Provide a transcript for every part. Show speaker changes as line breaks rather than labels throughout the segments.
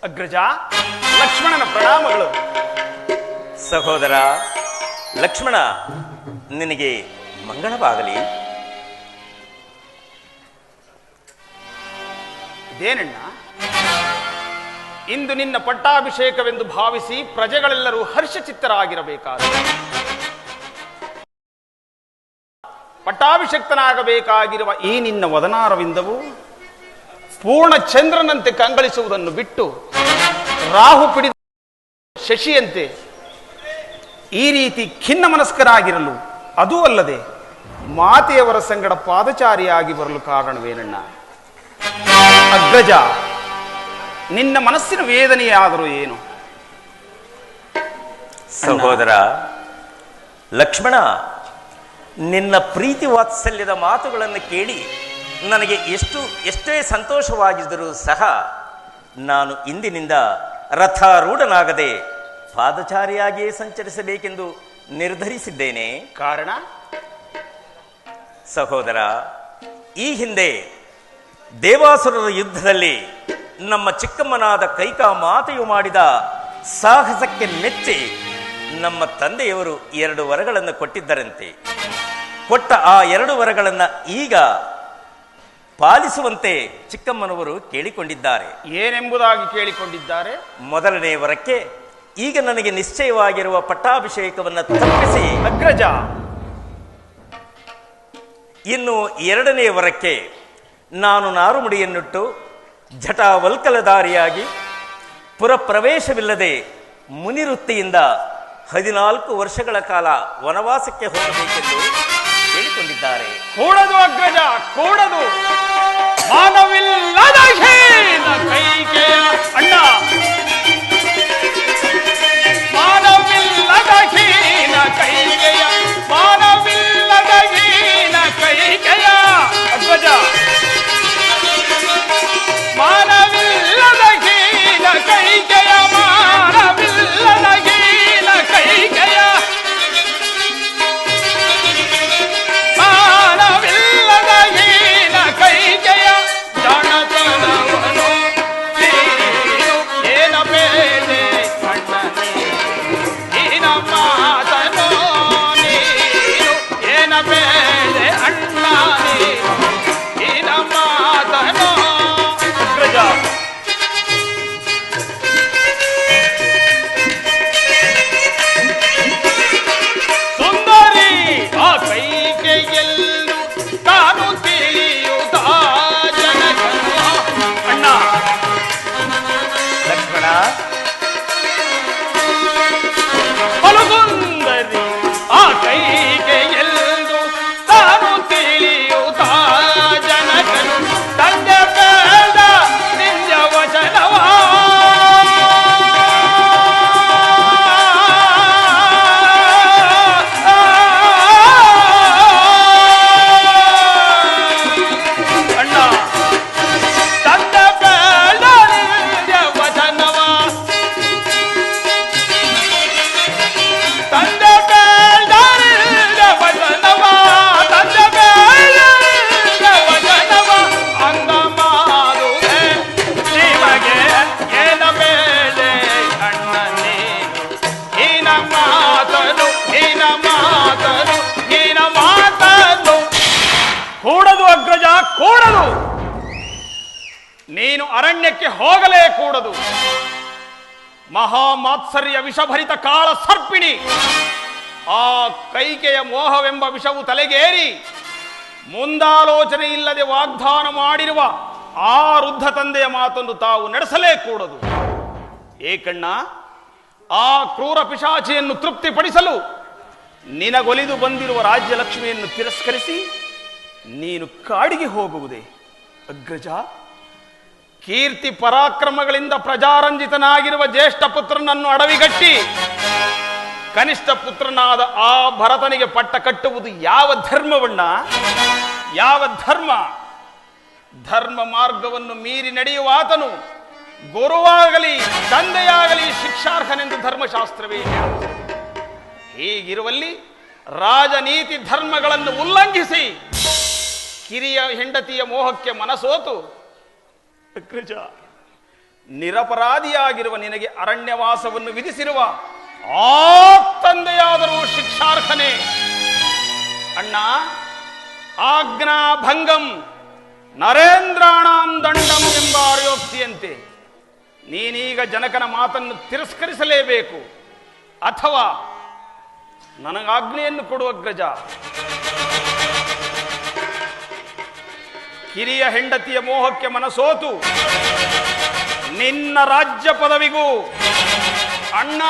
ಅಗ್ರಜ, ಲಕ್ಷ್ಮಣನ ಪ್ರಣಾಮಗಳು.
ಸಹೋದರ ಲಕ್ಷ್ಮಣ, ನಿನಗೆ ಮಂಗಳವಾಗಲಿ.
ಇದೇನಣ್ಣ, ಇಂದು ನಿನ್ನ ಪಟ್ಟಾಭಿಷೇಕವೆಂದು ಭಾವಿಸಿ ಪ್ರಜೆಗಳೆಲ್ಲರೂ ಹರ್ಷಚಿತ್ತರಾಗಿರಬೇಕಾದರೆ ಪಟ್ಟಾಭಿಷಕ್ತನಾಗಬೇಕಾಗಿರುವ ಈ ನಿನ್ನ ವದನಾರವಿಂದವು ಪೂರ್ಣ ಚಂದ್ರನಂತೆ ಕಂಗಳಿಸುವುದನ್ನು ಬಿಟ್ಟು ರಾಹು ಪಿಡಿದ ಶಶಿಯಂತೆ ಈ ರೀತಿ ಖಿನ್ನ ಮನಸ್ಕರಾಗಿರಲು, ಅದೂ ಅಲ್ಲದೆ ಮಾತೆಯವರ ಸಂಗಡ ಪಾದಚಾರಿಯಾಗಿ ಬರಲು ಕಾರಣವೇನಣ್ಣ? ಅಗ್ರಜ, ನಿನ್ನ ಮನಸ್ಸಿನ ವೇದನೆಯಾದರೂ ಏನು?
ಸಹೋದರ ಲಕ್ಷ್ಮಣ, ನಿನ್ನ ಪ್ರೀತಿ ವಾತ್ಸಲ್ಯದ ಮಾತುಗಳನ್ನು ಕೇಳಿ ನನಗೆ ಎಷ್ಟೇ ಸಂತೋಷವಾಗಿದ್ದರೂ ಸಹ ನಾನು ಇಂದಿನಿಂದ ರಥಾರೂಢನಾಗದೆ ಪಾದಚಾರಿಯಾಗಿಯೇ ಸಂಚರಿಸಬೇಕೆಂದು ನಿರ್ಧರಿಸಿದ್ದೇನೆ.
ಕಾರಣ?
ಸಹೋದರ, ಈ ಹಿಂದೆ ದೇವಾಸುರರ ಯುದ್ಧದಲ್ಲಿ ನಮ್ಮ ಚಿಕ್ಕಮ್ಮನಾದ ಕೈಕಾ ಮಾತೆಯು ಮಾಡಿದ ಸಾಹಸಕ್ಕೆ ಮೆಚ್ಚಿ ನಮ್ಮ ತಂದೆಯವರು 2 ವರಗಳನ್ನು ಕೊಟ್ಟಿದ್ದರಂತೆ. ಕೊಟ್ಟ ಆ 2 ವರಗಳನ್ನು ಈಗ ಪಾಲಿಸುವಂತೆ ಚಿಕ್ಕಮ್ಮನವರು ಕೇಳಿಕೊಂಡಿದ್ದಾರೆ.
ಏನೆಂಬುದಾಗಿ ಕೇಳಿಕೊಂಡಿದ್ದಾರೆ?
ಮೊದಲನೇ ವರಕ್ಕೆ ಈಗ ನನಗೆ ನಿಶ್ಚಯವಾಗಿರುವ ಪಟ್ಟಾಭಿಷೇಕವನ್ನು ತಪ್ಪಿಸಿ
ಅಗ್ರಜ,
ಇನ್ನು 2ನೇ ವರಕ್ಕೆ ನಾನು ನಾರುಮುಡಿಯನ್ನುಟ್ಟು ಜಟಾವಲ್ಕಲಧಾರಿಯಾಗಿ ಪುರಪ್ರವೇಶವಿಲ್ಲದೆ ಮುನಿವೃತ್ತಿಯಿಂದ 14 ವರ್ಷಗಳ ಕಾಲ ವನವಾಸಕ್ಕೆ ಹೋಗಬೇಕೆಂದು ಹೇಳಿಕೊಂಡಿದ್ದಾರೆ.
ಕೂಡದು ಅಗ್ರಜ, ಕೂಡದು. ಮಾನವಿಲ್ಲದ ಹೀನ ಕೈಕೆಯ ಅಣ್ಣ, ಮಾನವಿಲ್ಲದ ಹೀನ ಕೈಕೆಯ, ಮಾನವಿಲ್ಲದ ಹೀನ ಕೈಕೆಯ ಅಗ್ರಜ, ಮಾನವಿಲ್ಲದ ಹೀನ ಕೈಕೆಯ, ಮಾನವಿಲ್ಲದ ಹೀನ ಕೈಕೆಯ, ಮಾನವಿಲ್ಲದ ಹೀನ ಕೈಕೆಯ ಜಾಣತನವನು ನೀನು ಏನ ಬೇಳೆ ಅಣ್ಣನೇ, ಹೀನ ಮಾತನೋ ನೀನು ಏನ ಬೇಳೆ ಅಣ್ಣನೇ, ಹೀನ ಮಾತನೋ ಅಗ್ರಜ. ಸುಂದರಿ ಆ ಕೈಗೆಯಲ್ಲೂ ತಾನು ತಿಳಿಯುತ್ತ ಜನಕನು ಅಣ್ಣ.
ಲಕ್ಷ್ಮಣ,
ಬಲುಸುಂದರಿ ಆ ಕೈಗೆಯಲ್ಲೂ ತಾನು ತಿಳಿಯುತ್ತ ಜನಕನು ತಂದೆ ಬೇಡ ನಿಜ ವಚನವ, ಅಣ್ಣ, ತಂದೆ ಬೇಡ ನಿಜ ವಚನವ, ತಂದೆ ಬೇಡ ನಿಜ ವಚನವ, ತಂದೆ ಬೇಡ ನಿಜ ವಚನವ ಅಂದ ಮಾಡುವೆ ಶಿವಗೆ ಏನ ಬೇಳೆ ಅಣ್ಣನೇ, ಹೀನ ಮಾತನು, ಹೀನ ಮಾತನು, ಹೀನ ಮಾತನು. ಕೂಡದು ಅಗ್ರಜ, ಕೂಡದು. ನೀನು ಅರಣ್ಯಕ್ಕೆ ಹೋಗಲೇ ಕೂಡದು. ಮಹಾಮಾತ್ಸರ್ಯ ವಿಷಭರಿತ ಕಾಳ ಸರ್ಪಿಣಿ ಆ ಕೈಕೆಯ ಮೋಹವೆಂಬ ವಿಷವು ತಲೆಗೇರಿ ಮುಂದಾಲೋಚನೆ ಇಲ್ಲದೆ ವಾಗ್ದಾನ ಮಾಡಿರುವ ಆ ವೃದ್ಧ ತಂದೆಯ ಮಾತನ್ನು ತಾವು ನಡೆಸಲೇ ಕೂಡದು. ಏಕಣ್ಣ, ಆ ಕ್ರೂರ ಪಿಶಾಚಿಯನ್ನು ತೃಪ್ತಿಪಡಿಸಲು ನಿನಗೊಲಿದು ಬಂದಿರುವ ರಾಜ್ಯ ಲಕ್ಷ್ಮಿಯನ್ನು ತಿರಸ್ಕರಿಸಿ ನೀನು ಕಾಡಿಗೆ ಹೋಗುವುದೇ? ಅಗ್ರಜ, ಕೀರ್ತಿ ಪರಾಕ್ರಮಗಳಿಂದ ಪ್ರಜಾರಂಜಿತನಾಗಿರುವ ಜ್ಯೇಷ್ಠ ಪುತ್ರನನ್ನು ಅಡವಿಗಟ್ಟಿ ಕನಿಷ್ಠ ಪುತ್ರನಾದ ಆ ಭರತನಿಗೆ ಪಟ್ಟ ಕಟ್ಟುವುದು ಯಾವ ಧರ್ಮವಣ್ಣ? ಯಾವ ಧರ್ಮ? ಧರ್ಮ ಮಾರ್ಗವನ್ನು ಮೀರಿ ನಡೆಯುವ ಆತನು ಗುರುವಾಗಲಿ ತಂದೆಯಾಗಲಿ ಶಿಕ್ಷಾರ್ಹನೆಂದು ಧರ್ಮಶಾಸ್ತ್ರವೇ ಹೇಳುತ್ತದೆ. ಹೀಗಿರುವಲ್ಲಿ ರಾಜನೀತಿ ಧರ್ಮಗಳನ್ನು ಉಲ್ಲಂಘಿಸಿ ಕಿರಿಯ ಹೆಂಡತಿಯ ಮೋಹಕ್ಕೆ ಮನಸೋತು ಅಗ್ರಜ ನಿರಪರಾಧಿಯಾಗಿರುವ ನಿನಗೆ ಅರಣ್ಯವಾಸವನ್ನು ವಿಧಿಸಿರುವ ಆ ತಂದೆಯಾದರೂ ಶಿಕ್ಷಾರ್ಹನೇ. ಅಣ್ಣ, ಆಜ್ಞಾಭಂಗಂ ನರೇಂದ್ರಾಣಾಂ ದಂಡಂ ಎಂಬ ಆರ್ಯೋಕ್ತಿಯಂತೆ ನೀನೀಗ ಜನಕನ ಮಾತನ್ನು ತಿರಸ್ಕರಿಸಲೇಬೇಕು, ಅಥವಾ ನನಗಾಜ್ಞೆಯನ್ನು ಕೊಡುವ ಅಗ್ರಜ. ಕಿರಿಯ ಹೆಂಡತಿಯ ಮೋಹಕ್ಕೆ ಮನಸೋತು ನಿನ್ನ ರಾಜ್ಯ ಪದವಿಗೂ ಅಣ್ಣ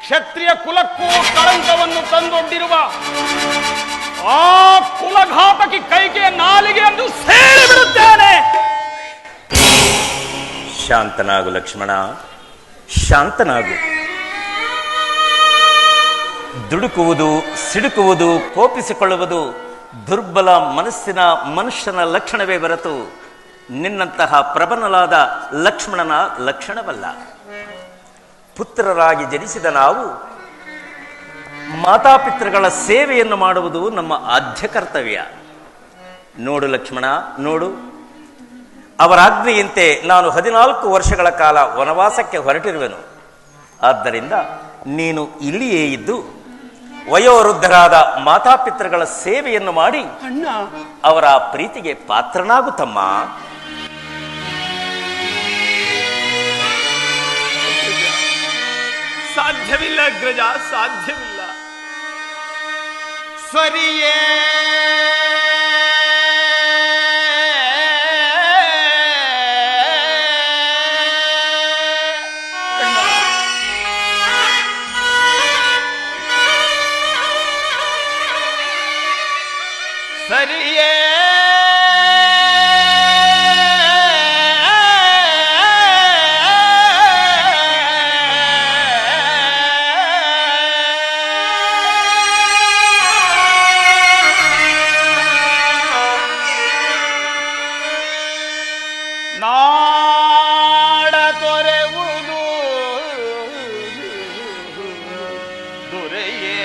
ಕ್ಷತ್ರಿಯ ಕುಲಕ್ಕೂ ಕಳಂಕವನ್ನು ತಂದೊಡ್ಡಿರುವ ಆ ಕುಲಘಾತಕಿ ಕೈಕೆಯ ನಾಲಿಗೆಯನ್ನು ಸೇರಿಬಿಡುತ್ತೇನೆ.
ಶಾಂತನಾಗು ಲಕ್ಷ್ಮಣ, ಶಾಂತನಾಗು. ದುಡುಕುವುದು, ಸಿಡುಕುವುದು, ಕೋಪಿಸಿಕೊಳ್ಳುವುದು ದುರ್ಬಲ ಮನಸ್ಸಿನ ಮನುಷ್ಯನ ಲಕ್ಷಣವೇ ಹೊರತು ನಿನ್ನಂತಹ ಪ್ರಬಲನಾದ ಲಕ್ಷ್ಮಣನ ಲಕ್ಷಣವಲ್ಲ. ಪುತ್ರರಾಗಿ ಜನಿಸಿದ ನಾವು ಮಾತಾಪಿತೃಗಳ ಸೇವೆಯನ್ನು ಮಾಡುವುದು ನಮ್ಮ ಆದ್ಯ ಕರ್ತವ್ಯ. ನೋಡು ಲಕ್ಷ್ಮಣ, ನೋಡು, ಅವರ ಆಜ್ಞೆಯಂತೆ ನಾನು 14 ವರ್ಷಗಳ ಕಾಲ ವನವಾಸಕ್ಕೆ ಹೊರಟಿರುವೆನು. ಆದ್ದರಿಂದ ನೀನು ಇಲ್ಲಿಯೇ ಇದ್ದು ವಯೋವೃದ್ಧರಾದ ಮಾತಾಪಿತೃಗಳ ಸೇವೆಯನ್ನು ಮಾಡಿ ಅವರ ಪ್ರೀತಿಗೆ ಪಾತ್ರನಾಗುತ್ತಮ್ಮ.
ಸಾಧ್ಯವಿಲ್ಲ ಅಗ್ರಜ, ಸಾಧ್ಯವಿಲ್ಲ. ಸರಿಯೇ ಸರಿಯೇ ನಾಡ ತೊರೆವುದು ದೊರೆಯೇ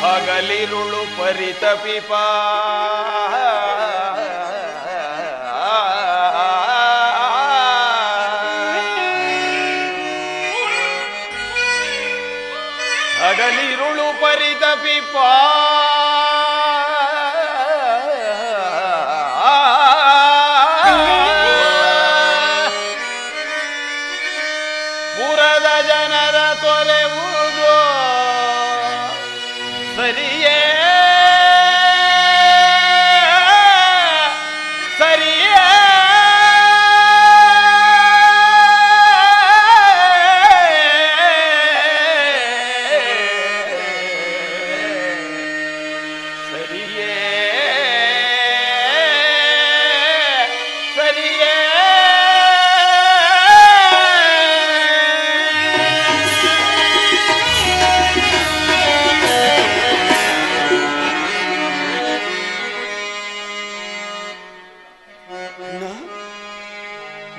ಹಗಲಿರುಳು ಪರಿತಪಿಪ ಹಗಲಿರುಳು ಪರಿತಪಿಪ ಪುರದ ಜನರ ತೊರೆವುದು ಸರಿಯೇ ಸರಿಯೇ ಸರಿಯೇ ಸರಿಯೇ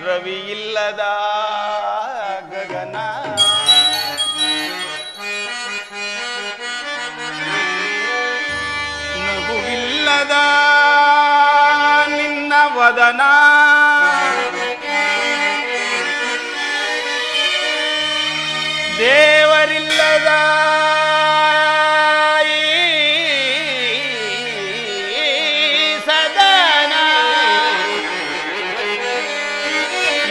ರವಿ ಇಲ್ಲದ ಗಗನ ನಗುವಿಲ್ಲದ ನಿನ್ನ ವದನ ದೇವರಿಲ್ಲದ ಸದನ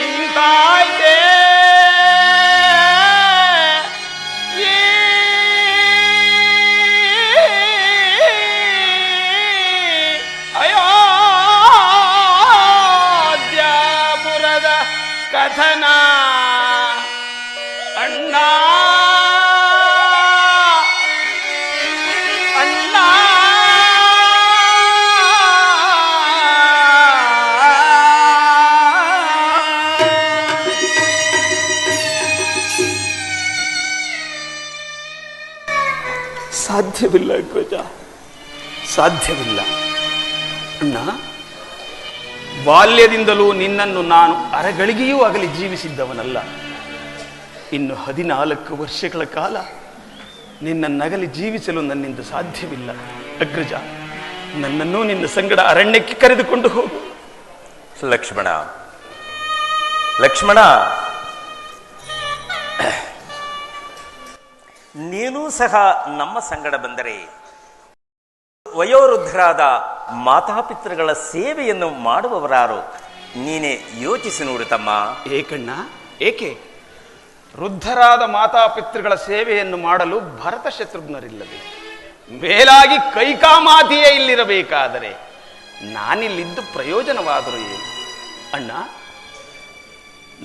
ಇಂತಾಯ್ತೆ ಅಯೋಧ್ಯಾಪುರದ ಕಥನ ಅಣ್ಣ ಅಣ್ಣ ಸಾಧ್ಯವಿಲ್ಲ ಅಗ್ರಜ, ಸಾಧ್ಯವಿಲ್ಲ. ಅಣ್ಣ, ಬಾಲ್ಯದಿಂದಲೂ ನಿನ್ನನ್ನು ನಾನು ಅರಗಳಿಗೆಯೂ ಆಗಲಿ ಜೀವಿಸಿದ್ದವನಲ್ಲ. ಇನ್ನು 14 ವರ್ಷಗಳ ಕಾಲ ನಿನ್ನನ್ನಗಲಿ ಜೀವಿಸಲು ನನ್ನಿಂದ ಸಾಧ್ಯವಿಲ್ಲ. ಅಗ್ರಜ, ನನ್ನನ್ನು ನಿನ್ನ ಸಂಗಡ ಅರಣ್ಯಕ್ಕೆ ಕರೆದುಕೊಂಡು ಹೋಗು.
ಲಕ್ಷ್ಮಣ, ಲಕ್ಷ್ಮಣ, ನೀನೂ ಸಹ ನಮ್ಮ ಸಂಗಡ ಬಂದರೆ ವಯೋವೃದ್ಧರಾದ ಮಾತಾಪಿತೃಗಳ ಸೇವೆಯನ್ನು ಮಾಡುವವರಾರು? ನೀನೇ ಯೋಚಿಸಿ ನೋಡು ತಮ್ಮ.
ಏಕಣ್ಣ, ಏಕೆ? ವೃದ್ಧರಾದ ಮಾತಾಪಿತೃಗಳ ಸೇವೆಯನ್ನು ಮಾಡಲು ಭರತ ಶತ್ರುಘ್ನರಿಲ್ಲದೆ ಮೇಲಾಗಿ ಕೈಕಾಮಾತಿಯೇ ಇಲ್ಲಿರಬೇಕಾದರೆ ನಾನಿಲ್ಲಿದ್ದು ಪ್ರಯೋಜನವಾದರೂ ಏನು? ಅಣ್ಣ,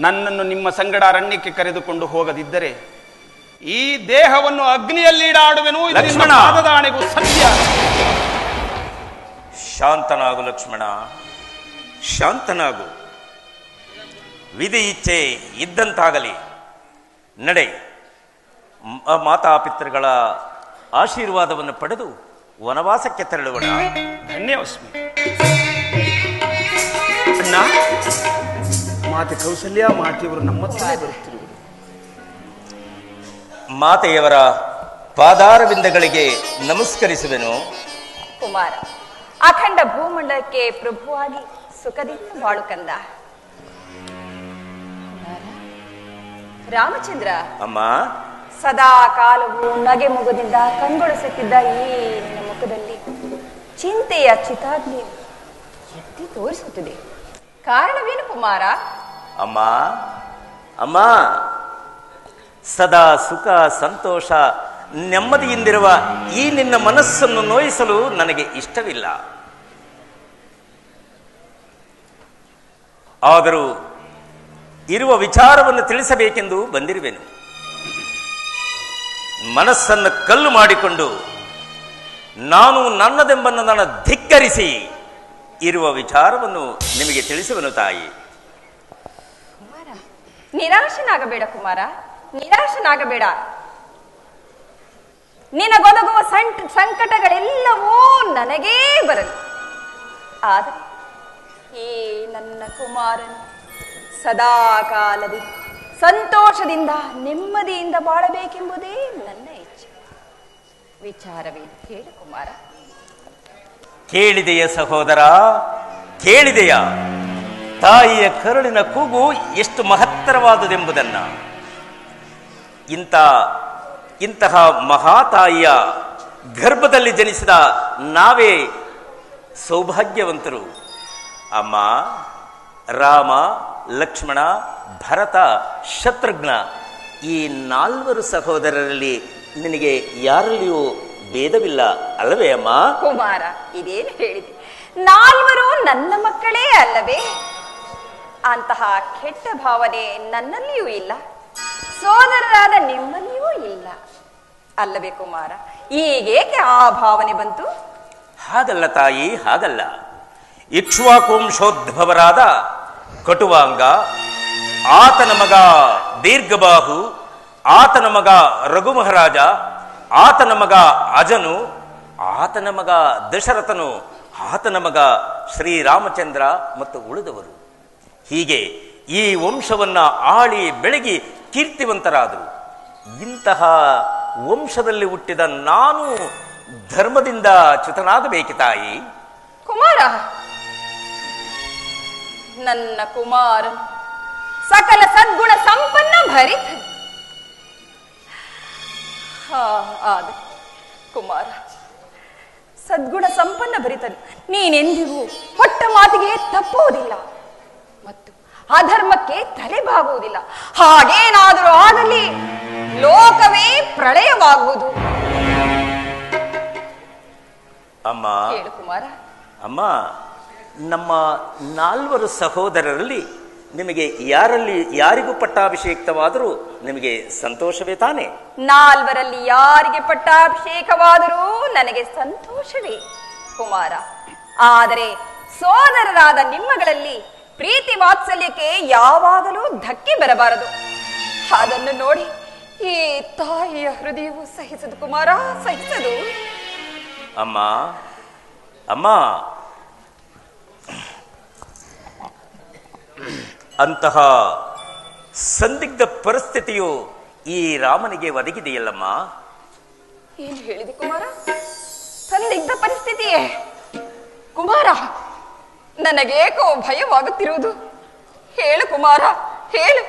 ನನ್ನನ್ನು ನಿಮ್ಮ ಸಂಗಡ ಅರಣ್ಯಕ್ಕೆ ಕರೆದುಕೊಂಡು ಹೋಗದಿದ್ದರೆ ಈ ದೇಹವನ್ನು ಅಗ್ನಿಯಲ್ಲಿಡಾಡುವೆನು.
ಲಕ್ಷ್ಮಣ,
ಪಾದದಾಣೆಗೂ ಸತ್ಯ.
ಶಾಂತನಾಗು ಲಕ್ಷ್ಮಣ, ಶಾಂತನಾಗು. ವಿಧಿ ಇಚ್ಛೆ ಇದ್ದಂತಾಗಲಿ. ನಡೆ, ಮಾತಾಪಿತೃಗಳ ಆಶೀರ್ವಾದವನ್ನು ಪಡೆದು ವನವಾಸಕ್ಕೆ ತೆರಳುವಣ.
ಧನ್ಯವಸ್ಮಿ. ಅಣ್ಣ, ಮಾತೆ ಕೌಸಲ್ಯ ಮಾತೆಯವರು ನಮ್ಮತ್ತಲೇ ಬರುತ್ತಿರುವುದು.
ಮಾತೆಯವರ ಪಾದಾರವಿಂದಗಳಿಗೆ ನಮಸ್ಕರಿಸುವೆನು.
ಕುಮಾರ, ಅಖಂಡ ಭೂಮಂಡಲಕ್ಕೆ ಪ್ರಭುವಾಗಿ ಸುಖದಿಂದ ಬಾಳು ಕಂದ. ರಾಮಚಂದ್ರ,
ಅಮ್ಮ,
ಸದಾ ಕಾಲವು ನಗೆ ಮುಗದಿಂದ ಕಂಗೊಳಿಸುತ್ತಿದ್ದ ಈ ನಿನ್ನ ಮುಖದಲ್ಲಿ ಚಿಂತೆಯ ಚಿತಾಗ್ನಿ ಎತ್ತಿ ತೋರಿಸುತ್ತಿದೆ. ಕಾರಣವೇನು ಕುಮಾರ?
ಅಮ್ಮ, ಅಮ್ಮ, ಸದಾ ಸುಖ ಸಂತೋಷ ನೆಮ್ಮದಿಯಿಂದಿರುವ ಈ ನಿನ್ನ ಮನಸ್ಸನ್ನು ನೋಯಿಸಲು ನನಗೆ ಇಷ್ಟವಿಲ್ಲ. ಆದರೂ ಇರುವ ವಿಚಾರವನ್ನು ತಿಳಿಸಬೇಕೆಂದು ಬಂದಿರುವೆನು. ಮನಸ್ಸನ್ನು ಕಲ್ಲು ಮಾಡಿಕೊಂಡು ನಾನು ನನ್ನದೆಂಬನ್ನು ಧಿಕ್ಕರಿಸಿ ಇರುವ ವಿಚಾರವನ್ನು ನಿಮಗೆ ತಿಳಿಸುವೆನು ತಾಯಿ.
ಕುಮಾರ, ನಿರಾಶನಾಗಬೇಡ ಕುಮಾರ, ನಿರಾಶನಾಗಬೇಡ. ನಿನಗೊದಗುವ ಸಂಕಟಗಳೆಲ್ಲವೂ ನನಗೇ ಬರಲಿ. ಆದರೆ ಈ ನನ್ನ ಕುಮಾರನು ಸದಾ ಕಾಲದಿಂದ ಸಂತೋಷದಿಂದ ನೆಮ್ಮದಿಯಿಂದ ಬಾಳಬೇಕೆಂಬುದೇ ನನ್ನ ಇಚ್ಛೆ. ವಿಚಾರವೇನು ಹೇಳು ಕುಮಾರ?
ಕೇಳಿದೆಯ ಸಹೋದರ, ಕೇಳಿದೆಯ? ತಾಯಿಯ ಕರುಳಿನ ಕೂಗು ಎಷ್ಟು ಮಹತ್ತರವಾದುದೆಂಬುದನ್ನ. ಇಂತಹ ಮಹಾತಾಯಿಯ ಗರ್ಭದಲ್ಲಿ ಜನಿಸಿದ ನಾವೇ ಸೌಭಾಗ್ಯವಂತರು. ಅಮ್ಮ, ರಾಮ, ಲಕ್ಷ್ಮಣ, ಭರತ, ಶತ್ರುಘ್ನ ಈ 4 ಸಹೋದರರಲ್ಲಿ ನಿನಗೆ ಯಾರಲ್ಲಿಯೂ ಭೇದವಿಲ್ಲ ಅಲ್ಲವೇ ಅಮ್ಮ?
ಕುಮಾರ, ಇದೇನು ಹೇಳಿದೆ? 4 ನನ್ನ ಮಕ್ಕಳೇ ಅಲ್ಲವೇ? ಅಂತಹ ಕೆಟ್ಟ ಭಾವನೆ ನನ್ನಲ್ಲಿಯೂ ಇಲ್ಲ, ಸೋದರರಾದ ನಿಮ್ಮಲ್ಲಿಯೂ ಇಲ್ಲ ಅಲ್ಲವೇ ಕುಮಾರ? ಈಗೇಕೆ ಆ ಭಾವನೆ ಬಂತು?
ಹಾಗಲ್ಲ ತಾಯಿ, ಹಾಗಲ್ಲ. ಇಕ್ಷ್ವಾಕುವಂಶೋದ್ಭವರಾದ ಕಟುವಾಂಗ, ಆತನ ಮಗ ದೀರ್ಘಬಾಹು, ಆತನ ಮಗ ರಘು ಮಹಾರಾಜ, ಆತನ ಮಗ ಅಜನು, ಆತನ ಮಗ ದಶರಥನು, ಆತನ ಮಗ ಶ್ರೀರಾಮಚಂದ್ರ ಮತ್ತು ಉಳಿದವರು. ಹೀಗೆ ಈ ವಂಶವನ್ನ ಆಳಿ ಬೆಳಗಿ ಕೀರ್ತಿವಂತರಾದರು. ಇಂತಹ ವಂಶದಲ್ಲಿ ಹುಟ್ಟಿದ ನಾನು ಧರ್ಮದಿಂದ ಚ್ಯುತನಾಗಬೇಕೆ ತಾಯಿ?
ಕುಮಾರ, ನನ್ನ ಕುಮಾರನು ಸಕಲ ಸದ್ಗುಣ ಸಂಪನ್ನ ಭರಿತ. ಆದ ಕುಮಾರ, ಸದ್ಗುಣ ಸಂಪನ್ನ ಭರಿತನು. ನೀನೆಂದಿಗೂ ಕೊಟ್ಟ ಮಾತಿಗೆ ತಪ್ಪುವುದಿಲ್ಲ ಮತ್ತು ಅಧರ್ಮಕ್ಕೆ ತಲೆಬಾಗುವುದಿಲ್ಲ. ಹಾಗೇನಾದರೂ ಆಗಲಿ ಲೋಕವೇ ಪ್ರಳಯವಾಗುವುದು.
ಅಮ್ಮ,
ಹೇಳು ಕುಮಾರ.
ಅಮ್ಮ, ನಮ್ಮ 4 ಸಹೋದರರಲ್ಲಿ ನಿಮಗೆ ಯಾರಿಗೂ ಪಟ್ಟಾಭಿಷೇಕ್ತವಾದರೂ ನಿಮಗೆ ಸಂತೋಷವೇ ತಾನೆ?
4ರಲ್ಲಿ ಯಾರಿಗೆ ಪಟ್ಟಾಭಿಷೇಕವಾದರೂ ನನಗೆ ಸಂತೋಷವೇ ಕುಮಾರ. ಆದರೆ ಸೋದರರಾದ ನಿಮ್ಮಗಳಲ್ಲಿ ಪ್ರೀತಿ ವಾತ್ಸಲ್ಯಕ್ಕೆ ಯಾವಾಗಲೂ ಧಕ್ಕೆ ಬರಬಾರದು. ಅದನ್ನು ನೋಡಿ ಈ ತಾಯಿಯ ಹೃದಯವು ಸಹಿಸದು ಕುಮಾರ, ಸಹಿಸದು.
ಅಮ್ಮ, ಅಮ್ಮ, ಅಂತಹ ಸಂದಿಗ್ಧ ಪರಿಸ್ಥಿತಿಯು ಈ ರಾಮನಿಗೆ ಒದಗಿದೆಯಲ್ಲಮ್ಮ.
ಏನು ಹೇಳಿದೆ ಕುಮಾರ? ಸಂದಿಗ್ಧ ಪರಿಸ್ಥಿತಿಯೇ? ಕುಮಾರ, ನನಗೇಕೋ ಭಯವಾಗುತ್ತಿರುವುದು. ಹೇಳು ಕುಮಾರ, ಹೇಳು.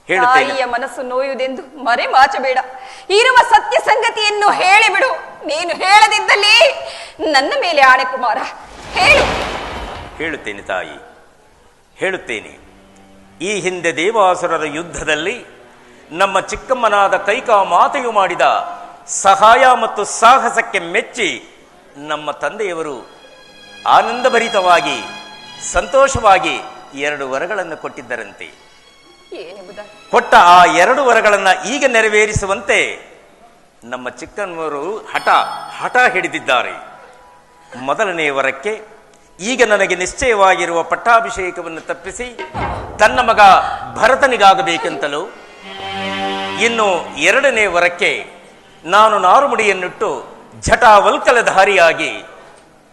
ತಾಯಿಯ ಮನಸ್ಸು ನೋಯುವುದೆಂದು ಮರೆ ಮಾಚಬೇಡ. ಇರುವ ಸತ್ಯ ಸಂಗತಿಯನ್ನು ಹೇಳಿಬಿಡು. ನೀನು ಹೇಳದಿದ್ದಲ್ಲಿ ನನ್ನ ಮೇಲೆ ಆಣೆ ಕುಮಾರ, ಹೇಳು.
ಹೇಳುತ್ತೇನೆ ತಾಯಿ, ಹೇಳುತ್ತೇನೆ. ಈ ಹಿಂದೆ ದೇವಾಸುರರ ಯುದ್ಧದಲ್ಲಿ ನಮ್ಮ ಚಿಕ್ಕಮ್ಮನಾದ ಕೈಕಾ ಮಾತೆಯು ಮಾಡಿದ ಸಹಾಯ ಮತ್ತು ಸಾಹಸಕ್ಕೆ ಮೆಚ್ಚಿ ನಮ್ಮ ತಂದೆಯವರು ಆನಂದಭರಿತವಾಗಿ ಸಂತೋಷವಾಗಿ 2 ವರಗಳನ್ನು ಕೊಟ್ಟಿದ್ದರಂತೆ. ಕೊಟ್ಟ ಆ 2 ವರಗಳನ್ನು ಈಗ ನೆರವೇರಿಸುವಂತೆ ನಮ್ಮ ಚಿಕ್ಕಮ್ಮವರು ಹಠ ಹಿಡಿದಿದ್ದಾರೆ. ಮೊದಲನೇ ವರಕ್ಕೆ ಈಗ ನನಗೆ ನಿಶ್ಚಯವಾಗಿರುವ ಪಟ್ಟಾಭಿಷೇಕವನ್ನು ತಪ್ಪಿಸಿ ತನ್ನ ಮಗ ಭರತನಿಗಾಗಬೇಕೆಂತಲೂ, ಇನ್ನು 2ನೇ ವರಕ್ಕೆ ನಾನು ನಾರುಮುಡಿಯನ್ನಿಟ್ಟು ಜಟಾವಲ್ಕಲಧಾರಿಯಾಗಿ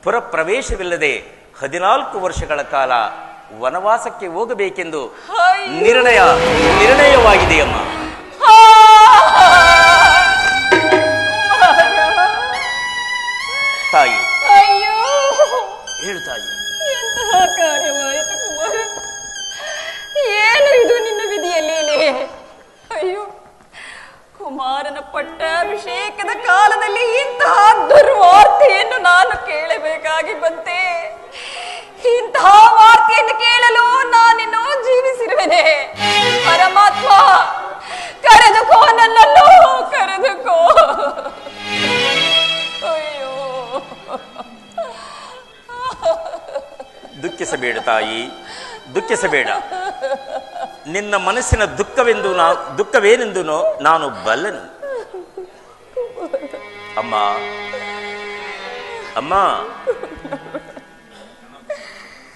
ಪುರಪ್ರವೇಶವಿಲ್ಲದೆ 14 ವರ್ಷಗಳ ಕಾಲ ವನವಾಸಕ್ಕೆ ಹೋಗಬೇಕೆಂದು ನಿರ್ಣಯವಾಗಿದೆಯಮ್ಮ. ತಾಯಿ, ಹೇಳು ತಾಯಿ.
ಎಂತಹ ಕಾರ್ಯವಾಯಿತು ಕುಮಾರ? ಏನು ಇದು ನಿನ್ನ ವಿಧಿಯಲ್ಲಿ? ಅಯ್ಯೋ, ಕುಮಾರನ ಪಟ್ಟಾಭಿಷೇಕದ ಕಾಲದಲ್ಲಿ ಇಂತಹ ದುರ್ವಾರ್ತೆಯನ್ನು ನಾನು ಕೇಳಬೇಕಾಗಿ ಬಂತೆ. ಇಂತಹ ವಾರ್ತೆಯನ್ನು ಕೇಳಲು ನಾನಿನ್ನೂ ಜೀವಿಸಿರುವೆನೆ. ಪರಮಾತ್ಮ, ಕರೆದುಕೋ, ನನ್ನನ್ನು ಕರೆದುಕೋ. ಅಯ್ಯೋ,
ದುಃಖಿಸಬೇಡ ತಾಯಿ, ದುಃಖಿಸಬೇಡ. ನಿನ್ನ ಮನಸ್ಸಿನ ದುಃಖವೇನೆಂದು ನಾನು ಬಲ್ಲನು. ಅಮ್ಮ, ಅಮ್ಮ,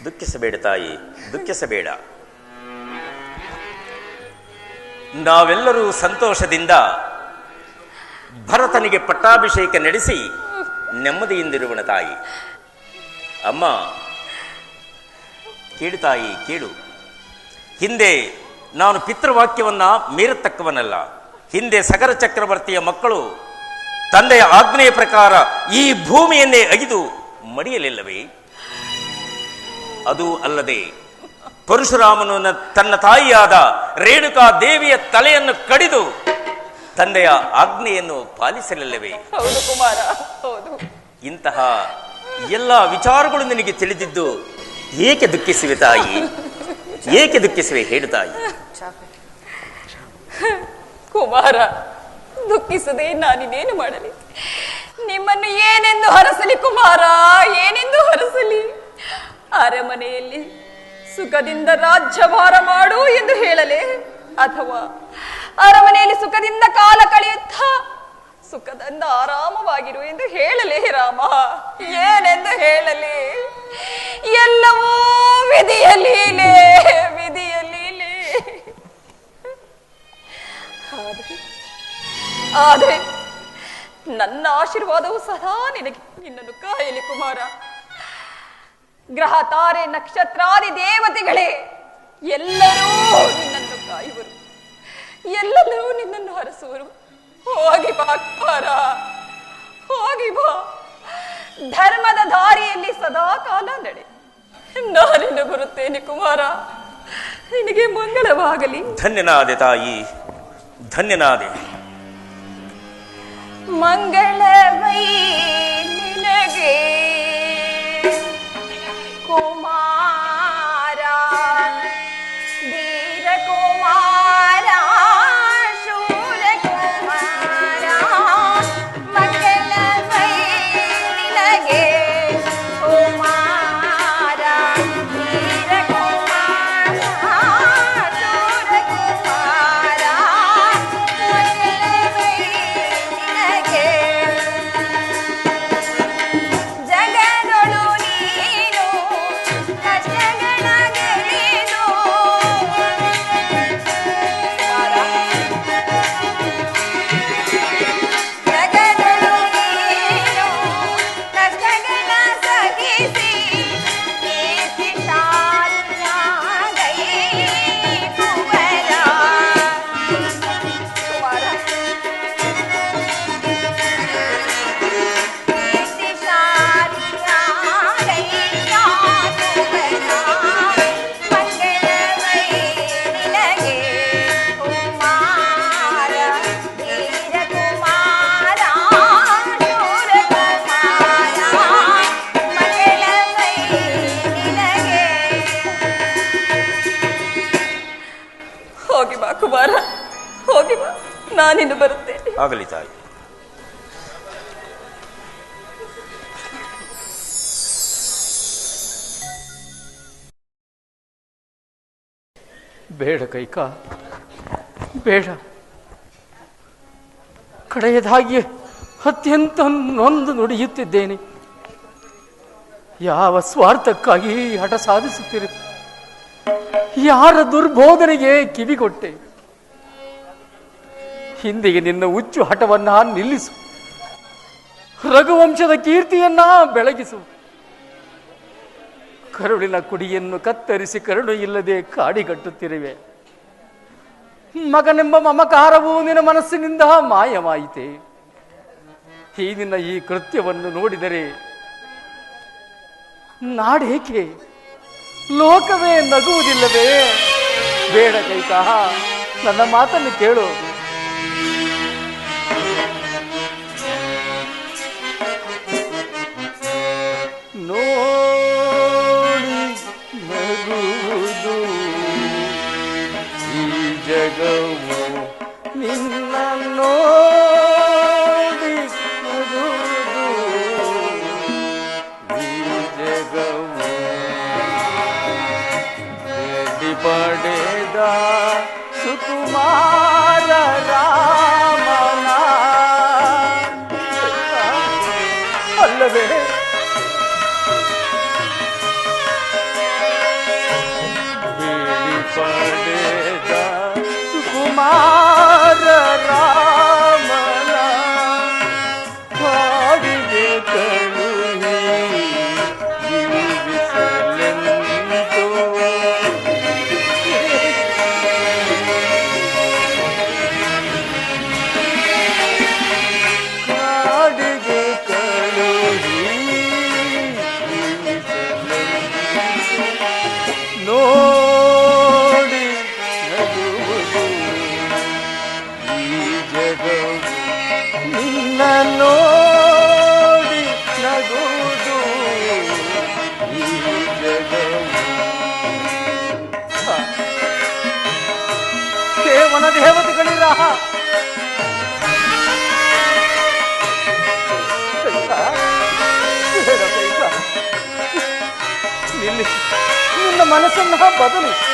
ದುಃಖಿಸಬೇಡ ತಾಯಿ, ದುಃಖಿಸಬೇಡ. ನಾವೆಲ್ಲರೂ ಸಂತೋಷದಿಂದ ಭರತನಿಗೆ ಪಟ್ಟಾಭಿಷೇಕ ನಡೆಸಿ ನೆಮ್ಮದಿಯಿಂದಿರುವಣ ತಾಯಿ. ಅಮ್ಮ, ಕೇಳು ತಾಯಿ, ಕೇಳು. ಹಿಂದೆ ನಾನು ಪಿತೃವಾಕ್ಯವನ್ನ ಮೀರತಕ್ಕವನಲ್ಲ. ಹಿಂದೆ ಸಗರ ಚಕ್ರವರ್ತಿಯ ಮಕ್ಕಳು ತಂದೆಯ ಆಜ್ಞೆಯ ಪ್ರಕಾರ ಈ ಭೂಮಿಯನ್ನೇ ಅಗಿದು ಮಡಿಯಲಿಲ್ಲವೇ? ಅದು ಅಲ್ಲದೆ ಪರಶುರಾಮನು ತನ್ನ ತಾಯಿಯಾದ ರೇಣುಕಾ ದೇವಿಯ ತಲೆಯನ್ನು ಕಡಿದು ತಂದೆಯ ಆಜ್ಞೆಯನ್ನು ಪಾಲಿಸಲಿಲ್ಲವೇ?
ಹೌದು ಕುಮಾರ, ಹೌದು.
ಇಂತಹ ಎಲ್ಲ ವಿಚಾರಗಳು ನಿನಗೆ ತಿಳಿದಿದ್ದು ಏಕೆ ದುಃಖಿಸಿವೆ ತಾಯಿ? ಏಕೆ ದುಃಖಿಸಿವೆ ಹೇಳು ತಾಯಿ.
ಕುಮಾರ, ದುಃಖಿಸದೆ ನಾನಿನ್ನೇನು ಮಾಡಲಿ? ನಿಮ್ಮನ್ನು ಏನೆಂದು ಹರಸಲಿ ಕುಮಾರ, ಏನೆಂದು ಹರಸಲಿ? ಅರಮನೆಯಲ್ಲಿ ಸುಖದಿಂದ ರಾಜ್ಯಭಾರ ಮಾಡು ಎಂದು ಹೇಳಲೇ, ಅಥವಾ ಅರಮನೆಯಲ್ಲಿ ಸುಖದಿಂದ ಕಾಲ ಕಳೆಯುತ್ತಾ ಸುಖದಿಂದ ಆರಾಮವಾಗಿರು ಎಂದು ಹೇಳಲೇ? ರಾಮ, ಏನೆಂದು ಹೇಳಲಿ? ಎಲ್ಲವೂ ವಿಧಿಯ ಲೀಲೆ, ವಿಧಿಯ ಲೀಲೆ. ಆದರೆ ನನ್ನ ಆಶೀರ್ವಾದವು ಸದಾ ನಿನ್ನನ್ನು ಕಾಯಲಿ ಕುಮಾರ. ಗ್ರಹ ತಾರೆ ನಕ್ಷತ್ರಾದಿ ದೇವತೆಗಳೇ ಎಲ್ಲರೂ ನಿನ್ನನ್ನು ಕಾಯುವರು, ಎಲ್ಲರೂ ನಿನ್ನನ್ನು ಹರಸುವರು. ಹೋಗಿ ಬಾ ಕುಮಾರ, ಹೋಗಿ ಬಾ. ಧರ್ಮದ ದಾರಿಯಲ್ಲಿ ಸದಾ ಕಾಲ ನಡೆ. ನಾನಿನ್ನು ಬರುತ್ತೇನೆ ಕುಮಾರ, ನಿನಗೆ ಮಂಗಳವಾಗಲಿ.
ಧನ್ಯನಾದೆ ತಾಯಿ, ಧನ್ಯನಾದೆ.
ಮಂಗಳವೈ ನಿನಗೆ ಕುಮಾರ, ಧೀರ ಕುಮಾರ, ಶೂರ ಕುಮಾರ. ಮಂಗಳವೈ ನಿನಗೆ ಕುಮಾರ, ಧೀರ ಕುಮಾರ, ಶೂರ ಕುಮಾರ. ಮಂಗಳವೈ ನಿನಗೆ ನಾನಿನ್ನು ಬರುತ್ತೇನೆ.
ಆಗಲಿ ತಾಯಿ.
ಬೇಡ ಕೈಕಾ, ಬೇಡ. ಕಡೆಯದಾಗಿ ಅತ್ಯಂತ ನೊಂದು ನುಡಿಯುತ್ತಿದ್ದೇನೆ. ಯಾವ ಸ್ವಾರ್ಥಕ್ಕಾಗಿ ಹಠ ಸಾಧಿಸುತ್ತೀರಿ? ಯಾರ ದುರ್ಬೋಧನೆಗೆ ಕಿವಿಗೊಟ್ಟೆ? ಹಿಂದಿಗೆ ನಿನ್ನ ಹುಚ್ಚು ಹಠವನ್ನ ನಿಲ್ಲಿಸು. ರಘುವಂಶದ ಕೀರ್ತಿಯನ್ನ ಬೆಳಗಿಸು. ಕರುಳಿನ ಕುಡಿಯನ್ನು ಕತ್ತರಿಸಿ ಕರುಳು ಇಲ್ಲದೆ ಕಾಡಿಗಟ್ಟುತ್ತಿರುವೆ. ಮಗನೆಂಬ ಮಮಕಾರವು ನಿನ್ನ ಮನಸ್ಸಿನಿಂದ ಮಾಯವಾಯಿತೆ. ಈ ನಿನ್ನ ಈ ಕೃತ್ಯವನ್ನು ನೋಡಿದರೆ ನಾಡೇಕೆ, ಲೋಕವೇ ನಗುವುದಿಲ್ಲವೇ? ಬೇಡ ಕೈಕಾ, ನನ್ನ ಮಾತನ್ನು ಕೇಳು. ನೋಡಿ ನಗುವುದು ಈ ಜಗವು, ನಿನ್ನ ನೋಡಿ ನಗುವುದು ಈ ಜಗವು. ಬೇಡಿ ಪಡೆದ ಸುಕುಮಾರ ರಾಮನ ಅಲ್ಲವೇ? ಪಡೆದ ಸುಕುಮಾರ ರಾಮನ ಕಾಡಿಗೆ ಕಳುಹಿ ಜೀವಿಸಲೆಂದು. ಕಾಡಿಗೆ ಕಳುಹಿ ಜೀವಿಸಲೆಂದು. ನೋಡಿ ನಗುವುದು ಈ ಜಗವು. ಕೇವಲ ದೇವತೆಗಳಿರ ನಿಲ್ಲಿಸಿ, ನಿನ್ನ ಮನಸ್ಸನ್ನ ಬದಲಿಸಿ.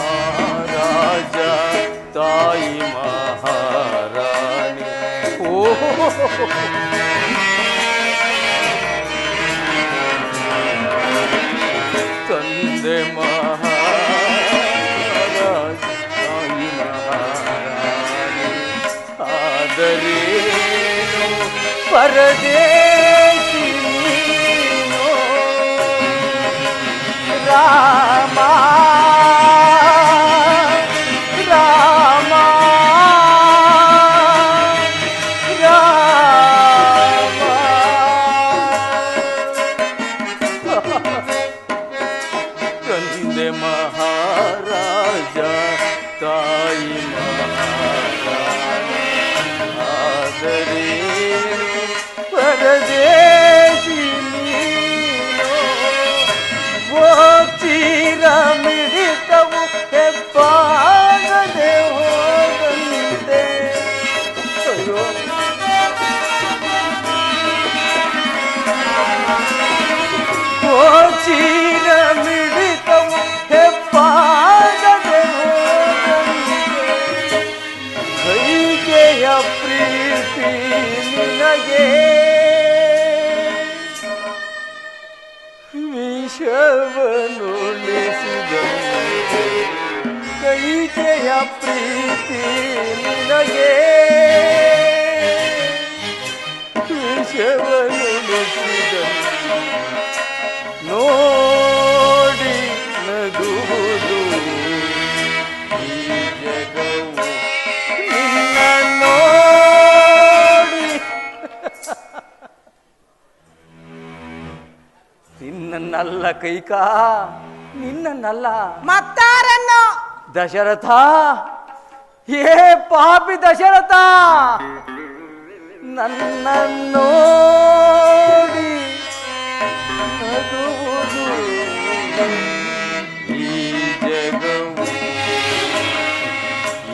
ಮಹಾರಾಜ ತಾಯಿ ಮಹಾರಾಣಿ, ತಂದೆ ಮಹಾರಾಜ ತಾಯಿ ಮಹಾರಾಣಿ. ಆದರೇನು ಪರದೇಶಿ ನೀನು ರಾಮ ರಾಮ ರಾಮ. ತಂದೆ ಮಹಾರಾಜ ತಾಯಿ ಮಹಾರಾಣಿ. ಆದರೇನು ಪರದೇಶಿ ನೀನು ತೀರ ಮಿಡಿತವು ಹೆಬ್ಬಾಗದೆ ಹೋದಂತೆ. ಚೀರ ಮಿಡಿತವು ಹೆಬ್ಬಾಗದೆ ಹೋದಂತೆ. ಕೈಗೆಯ ಪ್ರೀತಿ ನಿನಗೆ ವಿಷವನ್ನುಳಿಸಿದಂತೆ. ಕೈಗೆಯ ಪ್ರೀತಿ ನಿನಗೆ ವಿಷವನ್ನುಳಿಸಿದಂತೆ. ನೋಡಿ ನಗುವುದು ಈ ಜಗವು, ನಿನ್ನ ನೋಡಿ. ನಿನ್ನನ್ನಲ್ಲ ಕೈಕಾ, ನಿನ್ನನ್ನಲ್ಲ.
ಮತ್ತಾರನ್ನು?
ದಶರಥ, ಏ ಪಾಪಿ ದಶರಥ, ನನ್ನ ನೋಡಿ ನಗುವುದು ಈ ಜಗವು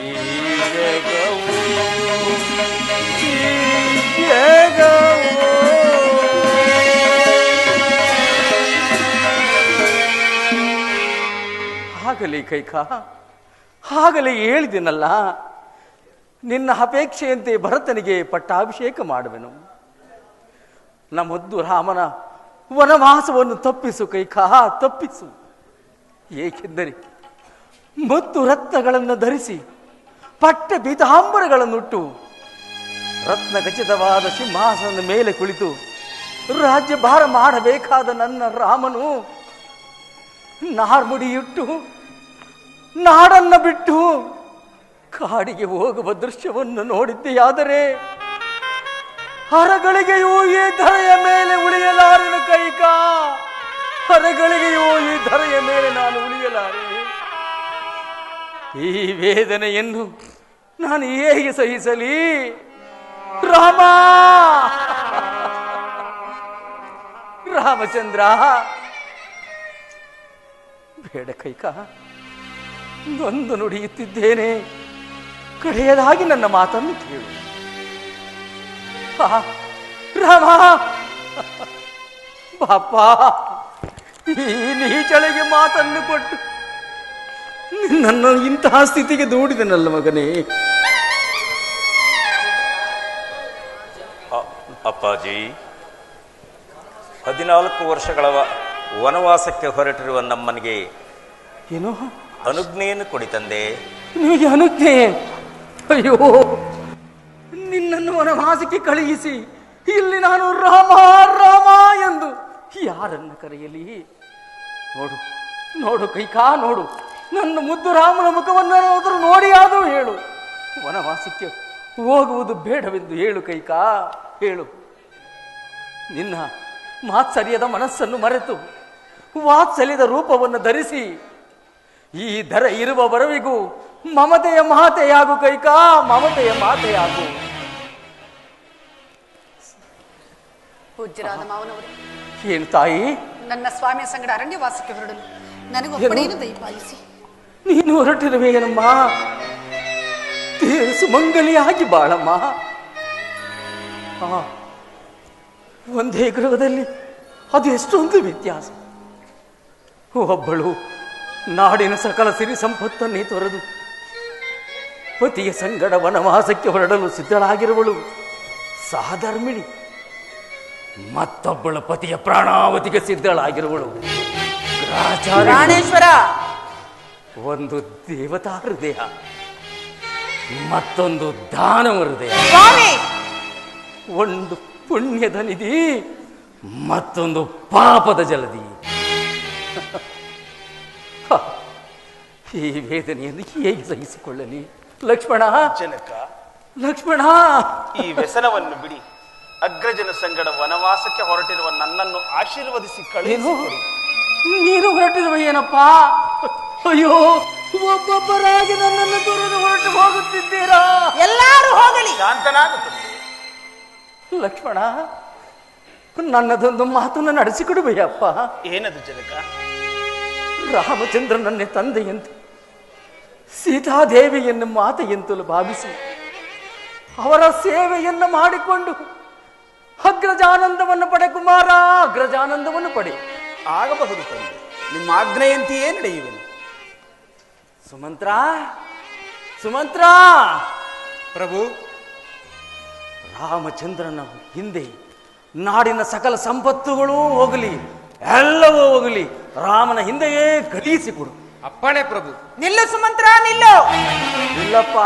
ಈ ಜಗವು ಈ ಜಗವು. ಆಗಲಿ ಕೈಕ, ಆಗಲಿ ಹೇಳಿದೆನಲ್ಲ, ನಿನ್ನ ಅಪೇಕ್ಷೆಯಂತೆ ಭರತನಿಗೆ ಪಟ್ಟಾಭಿಷೇಕ ಮಾಡುವೆನು. ನಮ್ಮೊದ್ದು ರಾಮನ ವನವಾಸವನ್ನು ತಪ್ಪಿಸು ಕೈಕ, ತಪ್ಪಿಸು. ಏಕೆಂದರೆ ಮತ್ತು ರತ್ನಗಳನ್ನು ಧರಿಸಿ ಪಟ್ಟ ಪೀತಾಂಬರಗಳನ್ನುಟ್ಟು ರತ್ನ ಖಚಿತವಾದ ಸಿಂಹಾಸನದ ಮೇಲೆ ಕುಳಿತು ರಾಜ್ಯಭಾರ ಮಾಡಬೇಕಾದ ನನ್ನ ರಾಮನು ನಾರ್ಮುಡಿಯಿಟ್ಟು ನಾಡನ್ನ ಬಿಟ್ಟು ಕಾಡಿಗೆ ಹೋಗುವ ದೃಶ್ಯವನ್ನು ನೋಡಿದ್ದೆಯಾದರೆ ಹರಗಳಿಗೆಯೂ ಈ ಧರೆಯ ಮೇಲೆ ಉಳಿಯಲಾರೆನು ಕೈಕ, ಹರಗಳಿಗೆಯೂ ಈ ಧರೆಯ ಮೇಲೆ ನಾನು ಉಳಿಯಲಾರೆ. ಈ ವೇದನೆಯನ್ನು ನಾನು ಹೇಗೆ ಸಹಿಸಲಿ ರಾಮ? ರಾಮಚಂದ್ರ, ಬೇಡ ಕೈಕ, ನೊಂದು ನುಡಿಯುತ್ತಿದ್ದೇನೆ. ಕಡೆಯದಾಗಿ ನನ್ನ ಮಾತನ್ನು ಕೇಳು. ರಾಮ ಬಾಪ, ಈ ನೀಚಳಿಗೆ ಮಾತನ್ನು ಕೊಟ್ಟು ನನ್ನ ಇಂತಹ ಸ್ಥಿತಿಗೆ ದೂಡಿದನಲ್ಲ ಮಗನೇ.
ಅಪ್ಪಾಜಿ, 14 ವರ್ಷಗಳ ವನವಾಸಕ್ಕೆ ಹೊರಟಿರುವ ನಮ್ಮನಿಗೆ
ಏನು
ಅನುಜ್ಞೆಯನ್ನು ಕೊಡಿ ತಂದೆ.
ನಿಮಗೆ ಅನುಜ್ಞೆ? ಅಯ್ಯೋ, ನಿನ್ನನ್ನು ವನವಾಸಕ್ಕೆ ಕಳುಹಿಸಿ ಇಲ್ಲಿ ನಾನು ರಾಮ ರಾಮ ಎಂದು ಯಾರನ್ನ ಕರೆಯಲಿ? ನೋಡು ನೋಡು ಕೈಕಾ, ನೋಡು ನನ್ನ ಮುದ್ದು ರಾಮನ ಮುಖವನ್ನಾದರೂ ನೋಡಿ ಆದರೂ ಹೇಳು, ವನವಾಸಕ್ಕೆ ಹೋಗುವುದು ಬೇಡವೆಂದು ಹೇಳು ಕೈಕಾ, ಹೇಳು. ನಿನ್ನ ಮಾತ್ಸರ್ಯದ ಮನಸ್ಸನ್ನು ಮರೆತು ವಾತ್ಸಲ್ಯದ ರೂಪವನ್ನು ಧರಿಸಿ ಈ ಧರ ಇರುವವರೆವಿಗೂ ಮಮತೆಯ ಮಾತೆಯಾಗು ಕೈಕಾ, ಮಮತೆಯ ಮಾತೆಯಾಗು.
ಪೂಜ್ಯರಾದ ಮಾವನವರು,
ಏನು ತಾಯಿ?
ನನ್ನ ಸ್ವಾಮಿಯ ಸಂಗಡ ಅರಣ್ಯವಾಸಕ್ಕೆ ಹೊರಡಲು ನನಗೊಬ್ಬನೇನು ದಯಪಾಲಿಸಿ.
ನೀನು ಹೊರಟಿರುವೇನಮ್ಮ? ಸುಮಂಗಲಿಯಾಗಿ ಬಾಳಮ್ಮ. ಒಂದೇ ಗೃಹದಲ್ಲಿ ಅದು ಎಷ್ಟೊಂದು ವ್ಯತ್ಯಾಸ. ಒಬ್ಬಳು ನಾಡಿನ ಸಕಲ ಸಿರಿ ಸಂಪತ್ತನ್ನೇ ತೊರೆದು ಪತಿಯ ಸಂಗಡ ವನವಾಸಕ್ಕೆ ಹೊರಡಲು ಸಿದ್ಧಳಾಗಿರುವಳು ಸಹಧರ್ಮಿಣಿ. ಮತ್ತೊಬ್ಬಳು ಪತಿಯ ಪ್ರಾಣಾವತಿಗೆ ಸಿದ್ಧಳಾಗಿರುವಳು
ಪ್ರಾಣೇಶ್ವರ.
ಒಂದು ದೇವತಾ ಹೃದಯ, ಮತ್ತೊಂದು ದಾನವ ಹೃದಯ. ಒಂದು ಪುಣ್ಯದ ನಿಧಿ, ಮತ್ತೊಂದು ಪಾಪದ ಜಲದಿ. ಈ ವೇದನೆಯನ್ನು ಹೇಗೆ ಸಹಿಸಿಕೊಳ್ಳಲಿ ಲಕ್ಷ್ಮಣ?
ಜನಕ,
ಲಕ್ಷ್ಮಣ,
ಈ ವ್ಯಸನವನ್ನು ಬಿಡಿ. ಅಗ್ರಜನ ಸಂಗಡ ವನವಾಸಕ್ಕೆ ಹೊರಟಿರುವ ನನ್ನನ್ನು ಆಶೀರ್ವದಿಸಿ ಕಳುಹಿಸಿಕೊಡಿ.
ನೀನು ಹೊರಟಿರುವ ಏನಪ್ಪ? ಅಯ್ಯೋ, ಒಬ್ಬೊಬ್ಬರಾಗಿ ನನ್ನನ್ನು ತೊರೆದು ಹೊರಟು ಹೋಗುತ್ತಿದ್ದೀರಾ?
ಎಲ್ಲರೂ ಹೋಗಲಿ.
ಶಾಂತನಾಗುತ್ತದೆ
ಲಕ್ಷ್ಮಣ, ನನ್ನದೊಂದು ಮಾತನ್ನು ನಡೆಸಿಕೊಡುವೆಯಪ್ಪ.
ಏನದು ಜನಕ?
ರಾಮಚಂದ್ರನನ್ನೇ ತಂದೆಯಂತೆ, ಸೀತಾದೇವಿಯನ್ನು ಮಾತೆಯಂತಲೂ ಭಾವಿಸಿ ಅವರ ಸೇವೆಯನ್ನು ಮಾಡಿಕೊಂಡು ಅಗ್ರಜಾನಂದವನ್ನು ಪಡೆ ಕುಮಾರ, ಅಗ್ರಜಾನಂದವನ್ನು ಪಡೆ.
ಆಗಬಹುದು ತಂದೆ, ನಿಮ್ಮ ಆಜ್ಞೆಯಂತೆಯೇ ನಡೆಯುವೆನು.
ಸುಮಂತ್ರ, ಸುಮಂತ್ರ.
ಪ್ರಭು,
ರಾಮಚಂದ್ರನ ಹಿಂದೆ ನಾಡಿನ ಸಕಲ ಸಂಪತ್ತುಗಳೂ ಹೋಗಲಿ, ಎಲ್ಲವೂ ಹೋಗಲಿ, ರಾಮನ ಹಿಂದೆಯೇ ಗತಿಸಿಕೊಡು.
ಅಪ್ಪಣೆ ಪ್ರಭು.
ನಿಲ್ಲು ಸುಮಂತ್ರ, ನಿಲ್ಲು.
ಇಲ್ಲಪ್ಪ,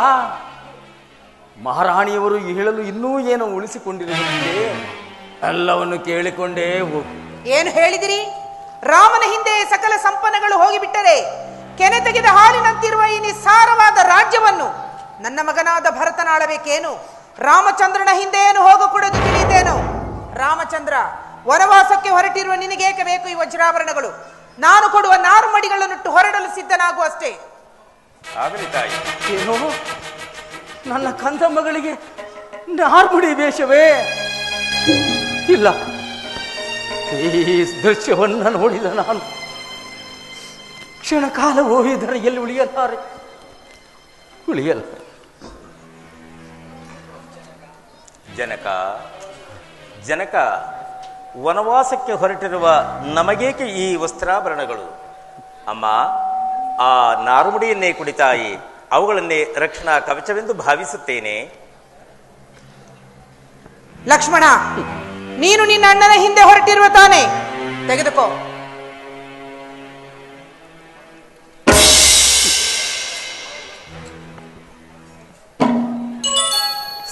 ಮಹಾರಾಣಿಯವರು ಹೇಳಲು ಇನ್ನೂ ಏನೋ ಉಳಿಸಿಕೊಂಡಿರುವಂತೆ, ಎಲ್ಲವನ್ನು ಕೇಳಿಕೊಂಡೇ ಹೋಗು.
ಏನು ಹೇಳಿದಿರಿ? ರಾಮನ ಹಿಂದೆ ಸಕಲ ಸಂಪನ್ನಗಳು ಹೋಗಿಬಿಟ್ಟರೆ ಕೆನೆ ತೆಗೆದ ಹಾಲಿನಂತಿರುವ ಈ ನಿಸ್ಸಾರವಾದ ರಾಜ್ಯವನ್ನು ನನ್ನ ಮಗನಾದ ಭರತನಾಳಬೇಕೇನು? ರಾಮಚಂದ್ರನ ಹಿಂದೆ ಏನು ಹೋಗಕೂಡದು ತಿಳಿಯುತ್ತೇನು? ರಾಮಚಂದ್ರ, ವನವಾಸಕ್ಕೆ ಹೊರಟಿರುವ ನಿನಗೇಕೆ ಬೇಕು ಈ ವಜ್ರಾಭರಣಗಳು? ನಾನು ಕೊಡುವ ನಾರು ಮಡಿಗಳನ್ನಿಟ್ಟು ಹೊರಡಲು ಸಿದ್ಧನಾಗು ಅಷ್ಟೇ.
ಆಗಲಿ ತಾಯಿ.
ಏನೋ ನನ್ನ ಕಂದ ಮಗಳಿಗೆ ನಾರ್ಮುಡಿ ವೇಷವೇ? ಇಲ್ಲ, ಈ ದೃಶ್ಯವನ್ನ ನೋಡಿದ ನಾನು ಕ್ಷಣಕಾಲವೂ ಇದರಲ್ಲಿ ಉಳಿಯಲಾರೆ.
ಜನಕ, ವನವಾಸಕ್ಕೆ ಹೊರಟಿರುವ ನಮಗೇಕೆ ಈ ವಸ್ತ್ರಾಭರಣಗಳು? ಅಮ್ಮ, ಆ ನಾರುಮುಡಿಯನ್ನೇ ಕುಡಿತಾಯಿ, ಅವುಗಳನ್ನೇ ರಕ್ಷಣಾ ಕವಚವೆಂದು ಭಾವಿಸುತ್ತೇನೆ.
ಲಕ್ಷ್ಮಣ, ನೀನು ನಿನ್ನ ಅಣ್ಣನ ಹಿಂದೆ ಹೊರಟಿರುವ ತಾನೆ? ತೆಗೆದುಕೋ.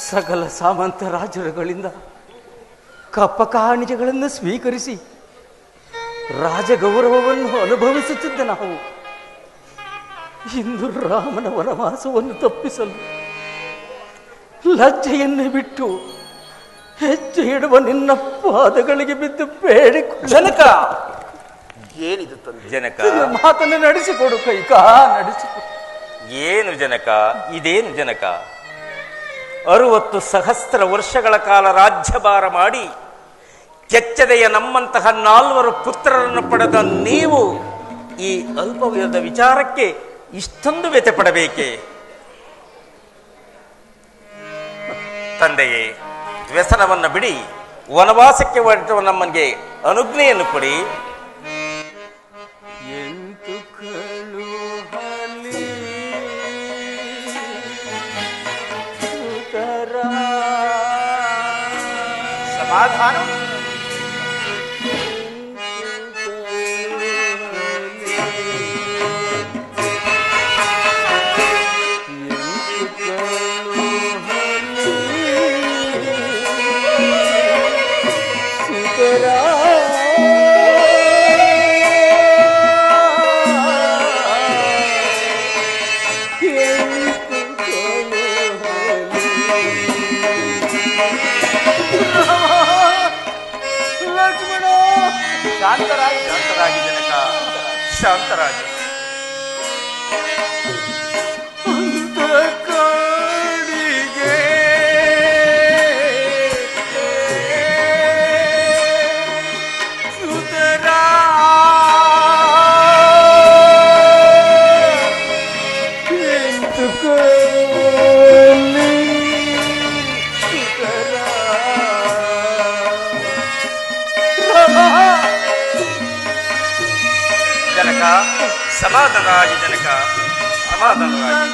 ಸಕಲ ಸಾಮಂತ ರಾಜರುಗಳಿಂದ ಕಪ್ಪ ಕಾಣಿಕೆಗಳನ್ನು ಸ್ವೀಕರಿಸಿ ರಾಜಗೌರವವನ್ನು ಅನುಭವಿಸುತ್ತಿದ್ದ ನಾವು ಇಂದು ರಾಮನ ವನವಾಸವನ್ನು ತಪ್ಪಿಸಲು ಲಜ್ಜೆಯನ್ನೇ ಬಿಟ್ಟು ಹೆಜ್ಜೆ ಇಡುವ ನಿನ್ನ ಪಾದಗಳಿಗೆ ಬಿದ್ದು ಬೇಡಿಕೊಳ್ಳ.
ಜನಕ, ಏನಿದು ತಂದೆ?
ಜನಕ,
ಮಾತನ್ನು ನಡೆಸಿಕೊಡು ಕೈಕ, ನಡೆಸಿಕೊಡು.
ಏನು ಜನಕ, ಇದೇನು ಜನಕ? 60 ಸಹಸ್ರ ವರ್ಷಗಳ ಕಾಲ ರಾಜ್ಯಭಾರ ಮಾಡಿ ಕೆಚ್ಚದೆಯ ನಮ್ಮಂತಹ 4 ಪುತ್ರರನ್ನು ಪಡೆದ ನೀವು ಈ ಅಲ್ಪವಯದ ವಿಚಾರಕ್ಕೆ ಇಷ್ಟೊಂದು ವ್ಯಥೆ ಪಡಬೇಕೆ? ತಂದೆಯೇ, ವ್ಯಸನವನ್ನು ಬಿಡಿ, ವನವಾಸಕ್ಕೆ ಹೊರಟುವ ನಮ್ಮನಿಗೆ ಅನುಜ್ಞೆಯನ್ನು ಕೊಡಿ.
ಸಮಾಧಾನ.
ಶಾಂತರಾಗಿ ಜನಕ, ಶಾಂತರಾಗಿ. ಸಮಾಧಾನರಾಗಿ ಜನಕ, ಸಮಾಧಾನರಾಗಿ.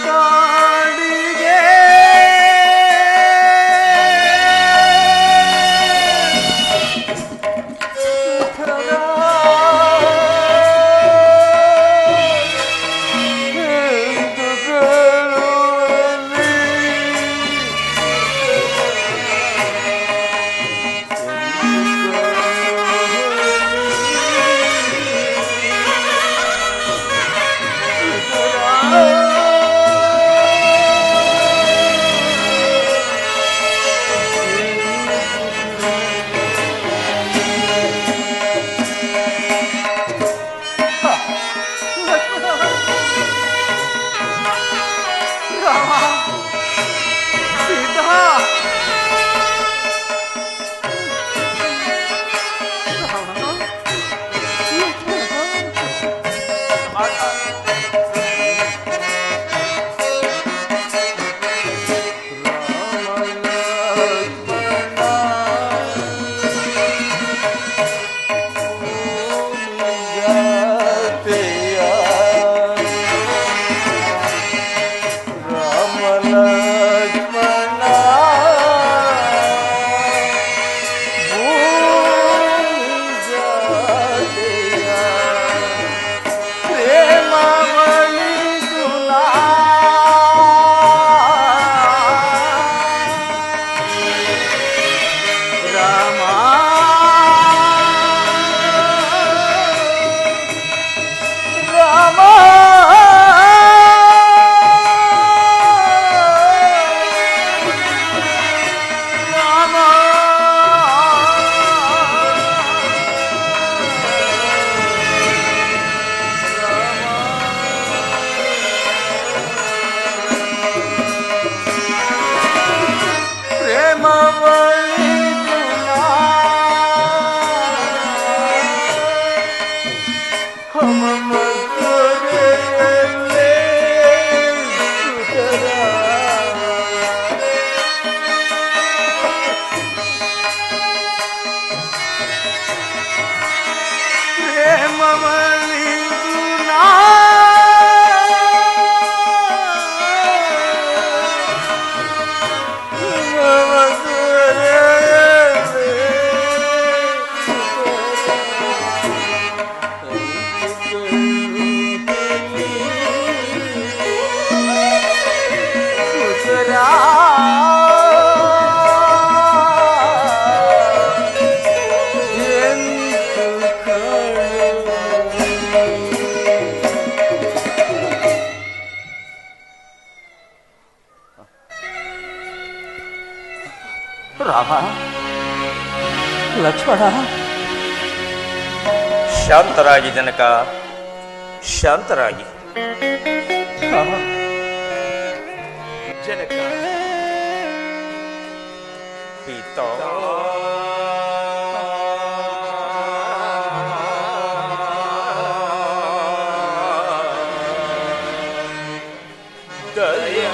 ರಾಮ, ಲಕ್ಷ್ಮಣ,
ಶಾಂತರಾಗಿ ಜನಕ, ಶಾಂತರಾಗಿ.
ಜನಕ
ಪಿತಾ ದಯಾ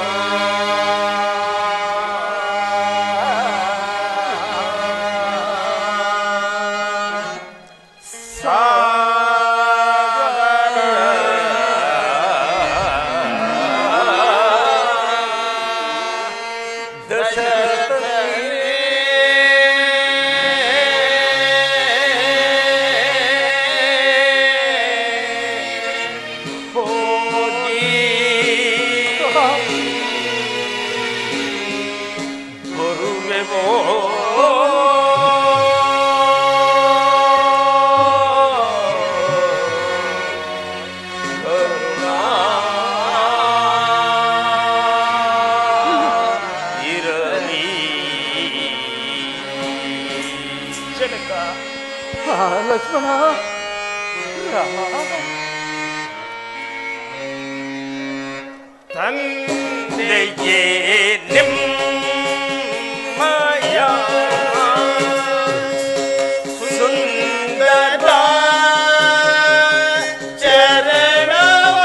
ಲಕ್ಷ್ಮಣ, ರಾಮ,
ತಂದೆಯೇ ನಿಮ್ಮಯ ಸುಂದರ ಚರಣವ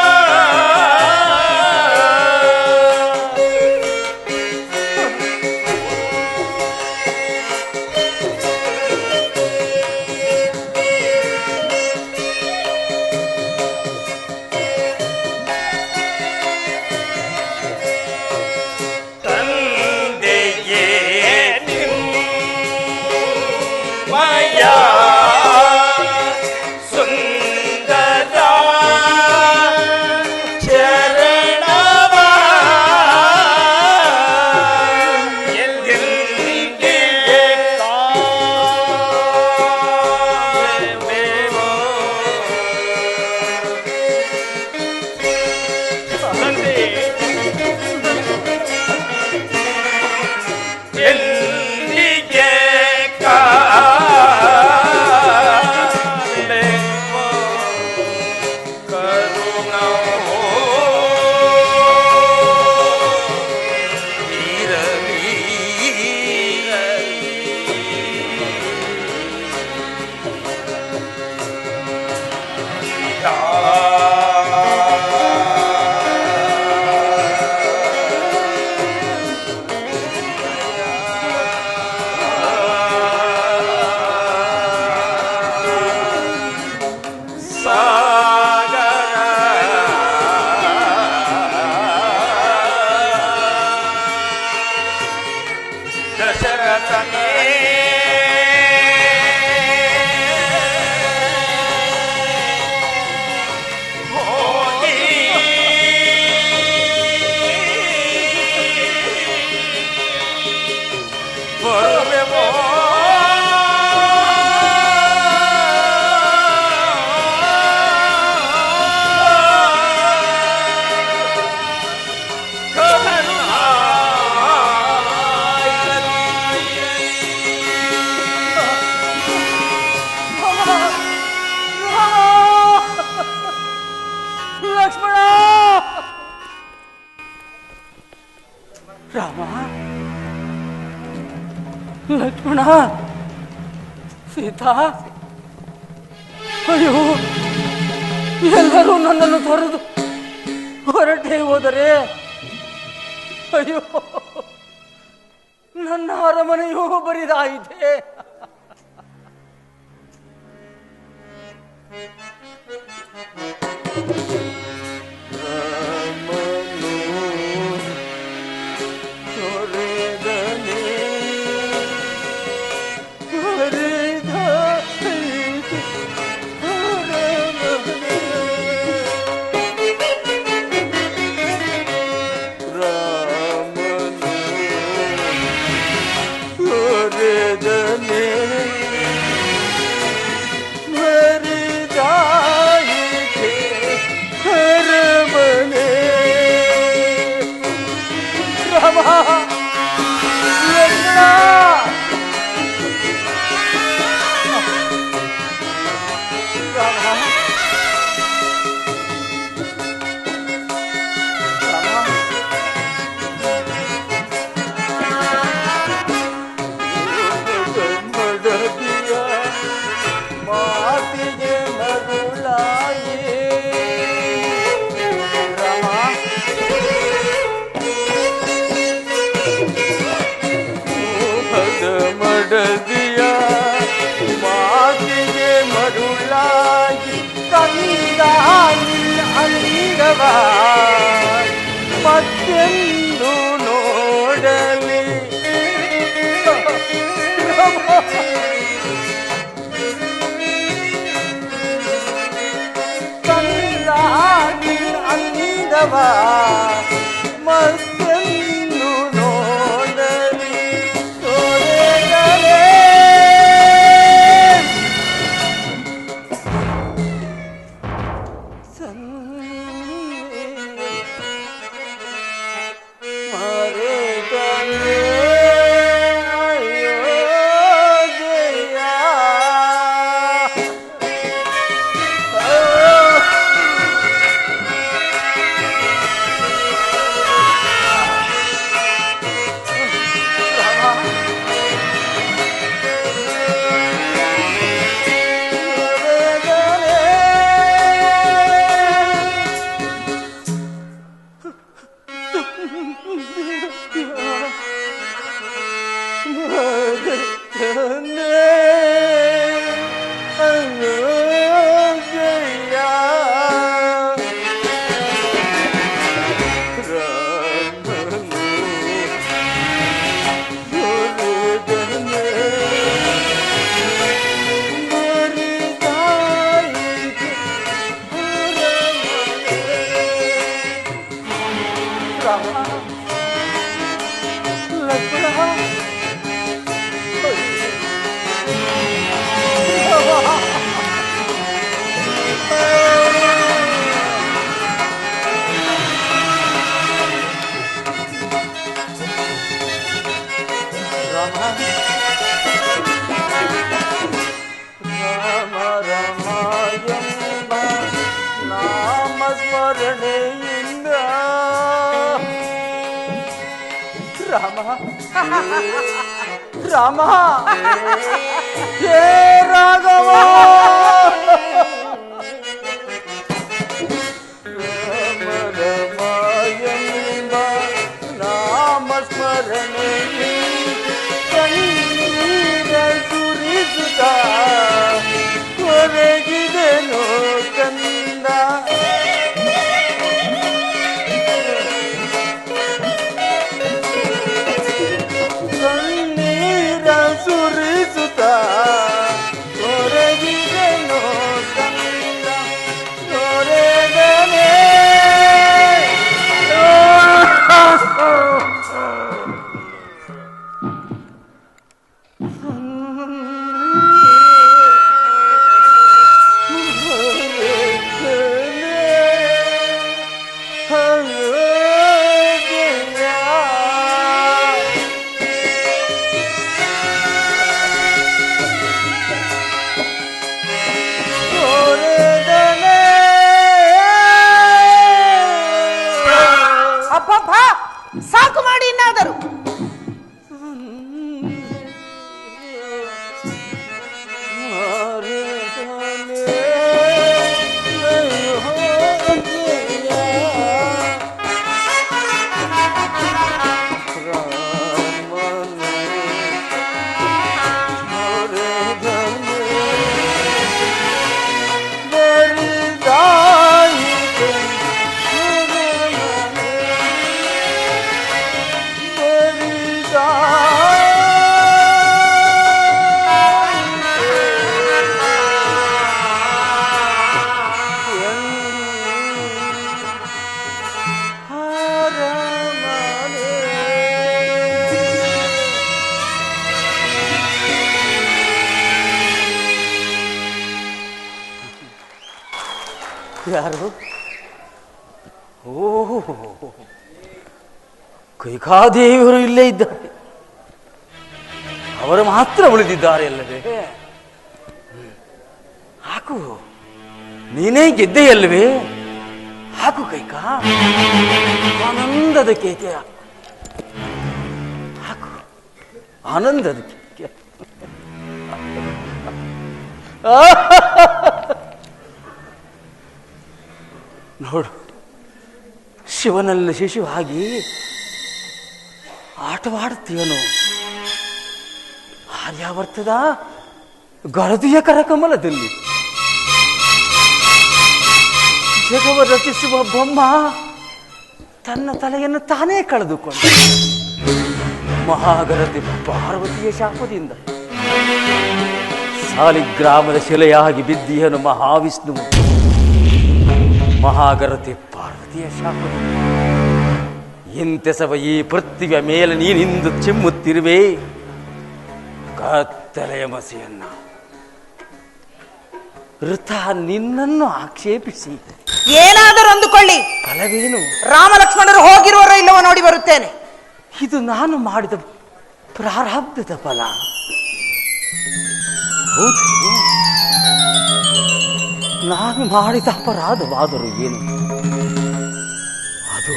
ರಾಮ, ಲಕ್ಷ್ಮಣ, ಸೀತಾ, ಅಯ್ಯೋ ಎಲ್ಲರೂ ನನ್ನನ್ನು ತೊರೆದು ಹೊರಟೇ ಹೋದರೆ ಅಯ್ಯೋ ನನ್ನ ಅರಮನೆಯೂ ಬರಿದಾಯಿತೆ. ಮತ್ತೆಂದು ನೋಡಲಿ ಕಂದಾಗಿ ಅಂದವ ಮತ್ತೆಂದು ನೋಡಲಿ ತೋರೆಗಲೇ ರಾಮ ಹೇ ರಾಘವ ರಾಮ ರಮ ಎಂಬ ನಾಮ ಸ್ಮರಣೆ ಕಣ್ಣೀರ ಸುರಿಸುತ್ತ ಕೊರಗಿದೆನೋ ಕಂದ ಸುರಿಸುತ್ತ ಹೊರಗಿದೆನೋ ಯಾರು? ಓಹೋ, ಕೈಕಾದೇವಿಯವರು ಇಲ್ಲೇ ಇದ್ದಾರೆ. ಅವರು ಮಾತ್ರ ಉಳಿದಿದ್ದಾರೆ ಅಲ್ಲವೇ? ಹಾಕು, ನೀನೇ ಗೆದ್ದೆಯಲ್ವೇ? ಹಾಕು ಕೈಕಾ, ಆನಂದದ ಕೇಕೆ ಹಾಕು, ಆನಂದದ ಕೇಕೆ. ನೋಡು, ಶಿವನಲ್ಲಿ ಶಿಶುವಾಗಿ ಆಟವಾಡುತ್ತೀಯನು. ಆರ್ಯಾವರ್ತದ ಗರದಿಯ ಕರಕಮಲದಲ್ಲಿ ಜಗವ ರಚಿಸುವ ಬೊಮ್ಮ ತನ್ನ ತಲೆಯನ್ನು ತಾನೇ ಕಳೆದುಕೊಂಡ. ಮಹಾಗರತಿ ಪಾರ್ವತಿಯ ಶಾಪದಿಂದ ಸಾಲಿಗ್ರಾಮದ ಶಿಲೆಯಾಗಿ ಬಿದ್ದಿಯನು ಮಹಾವಿಷ್ಣು. ಮಹಾಗರತಿ ಪಾರ್ವತಿಯ ಶಾಪದಿಂದ ಇಂತೆಸವ ಈ ಪೃಥ್ವಿಯ ಮೇಲೆ ನೀನಿಂದು ಚಿಮ್ಮುತ್ತಿರುವೆ ಕತ್ತಲೆಯ ಮಸಿಯನ್ನ. ಋತ ನಿನ್ನನ್ನು ಆಕ್ಷೇಪಿಸಿ
ಏನಾದರೂ ಅಂದುಕೊಳ್ಳಿ,
ಫಲವೇನು?
ರಾಮ ಲಕ್ಷ್ಮಣರು ಹೋಗಿರುವರೋ ಇಲ್ಲವೋ ನೋಡಿ ಬರುತ್ತೇನೆ.
ಇದು ನಾನು ಮಾಡಿದ ಪ್ರಾರಬ್ಧದ ಫಲ. ಹೌದು, ನಾನು ಮಾಡಿದ ಅಪರಾಧವಾದರೂ ಏನು? ಅದು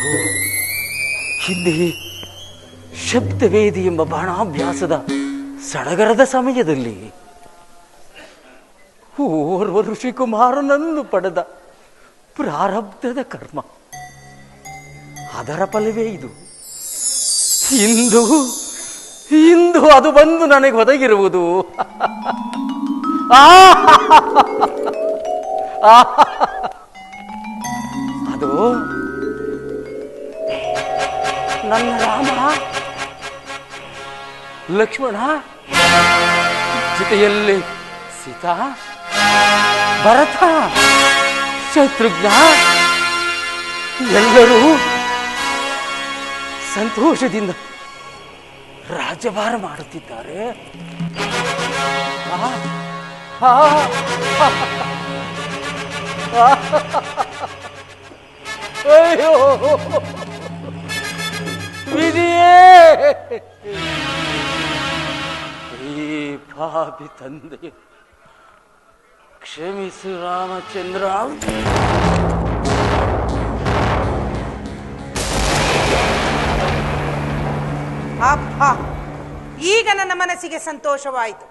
ಹಿಂದೆ ಶಬ್ದವೇದಿ ಎಂಬ ಬಾಣಾಭ್ಯಾಸದ ಸಡಗರದ ಸಮಯದಲ್ಲಿ ಓರ್ವ ಋಷಿಕುಮಾರನನ್ನು ಪಡೆದ ಪ್ರಾರಬ್ಧದ ಕರ್ಮ. ಅದರ ಫಲವೇ ಇದು. ಇಂದು ಅದು ಬಂದು ನನಗೆ ಒದಗಿರುವುದು. ಅದು ನನ್ನ ರಾಮ ಲಕ್ಷ್ಮಣ ಜೊತೆಯಲ್ಲಿ ಸೀತಾ, ಭರತ, ಶತ್ರುಘ್ನ ಎಲ್ಲರೂ ಸಂತೋಷದಿಂದ ರಾಜ್ಯಭಾರ ಮಾಡುತ್ತಿದ್ದಾರೆ. ಅಯ್ಯೋ ವಿಧಿಯೇ, ಈ ಪಾಪಿ ತಂದೆ ಕ್ಷಮಿಸು ರಾಮಚಂದ್ರ.
ಅಪ್ಪ, ಈಗ ನನ್ನ ಮನಸ್ಸಿಗೆ ಸಂತೋಷವಾಯಿತು.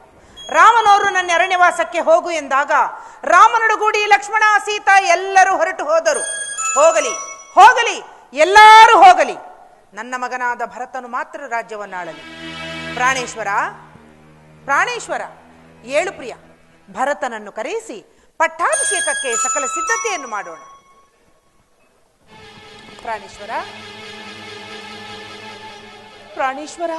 ರಾಮನವರು ನನ್ನ ಅರಣ್ಯವಾಸಕ್ಕೆ ಹೋಗು ಎಂದಾಗ ರಾಮನೊಡಗೂಡಿ ಲಕ್ಷ್ಮಣ, ಸೀತಾ ಎಲ್ಲರೂ ಹೊರಟು ಹೋದರು. ಹೋಗಲಿ ಹೋಗಲಿ, ಎಲ್ಲರೂ ಹೋಗಲಿ. ನನ್ನ ಮಗನಾದ ಭರತನು ಮಾತ್ರ ರಾಜ್ಯವನ್ನಾಳಲಿ. ಪ್ರಾಣೇಶ್ವರ, ಪ್ರಾಣೇಶ್ವರ, ಏಳು ಪ್ರಿಯ. ಭರತನನ್ನು ಕರೆಯಿಸಿ ಪಟ್ಟಾಭಿಷೇಕಕ್ಕೆ ಸಕಲ ಸಿದ್ಧತೆಯನ್ನು ಮಾಡೋಣ. ಪ್ರಾಣೇಶ್ವರ, ಪ್ರಾಣೇಶ್ವರ.